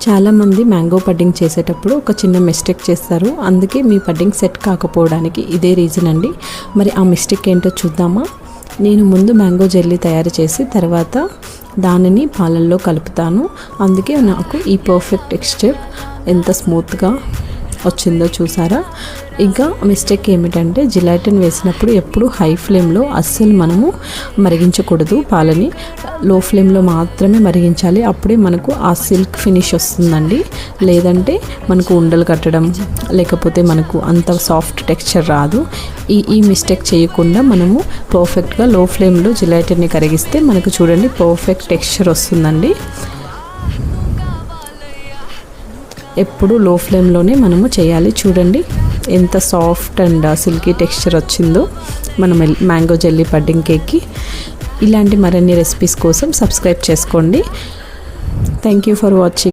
చాలామంది మ్యాంగో పడ్డింగ్ చేసేటప్పుడు ఒక చిన్న మిస్టేక్ చేస్తారు. అందుకే మీ పడ్డింగ్ సెట్ కాకపోవడానికి ఇదే రీజన్ అండి. మరి ఆ మిస్టేక్ ఏంటో చూద్దామా. నేను ముందు మ్యాంగో జెల్లీ తయారు చేసి తర్వాత దానిని పాలల్లో కలుపుతాను. అందుకే నాకు ఈ పర్ఫెక్ట్ టెక్స్చర్ ఎంత స్మూత్గా వచ్చిందో చూసారా. ఇంకా మిస్టేక్ ఏమిటంటే జిలాటిన్ వేసినప్పుడు ఎప్పుడు హై ఫ్లేమ్లో అస్సలు మనము మరిగించకూడదు. పాలని లో ఫ్లేమ్లో మాత్రమే మరిగించాలి. అప్పుడే మనకు ఆ సిల్క్ ఫినిష్ వస్తుందండి. లేదంటే మనకు ఉండలు కట్టడం లేకపోతే మనకు అంత సాఫ్ట్ టెక్స్చర్ రాదు. ఈ మిస్టేక్ చేయకుండా మనము పర్ఫెక్ట్గా లో ఫ్లేమ్లో జిలాటిన్ని కరిగిస్తే మనకు చూడండి పర్ఫెక్ట్ టెక్స్చర్ వస్తుందండి. ఎప్పుడు లో ఫ్లేమ్లోనే మనము చేయాలి. చూడండి ఎంత సాఫ్ట్ అండ్ సిల్కీ టెక్స్చర్ వచ్చిందో మన మ్యాంగో జెల్లీ పడ్డింగ్ కేక్కి. ఇలాంటి మరిన్ని రెసిపీస్ కోసం సబ్స్క్రైబ్ చేసుకోండి. Thank you for watching.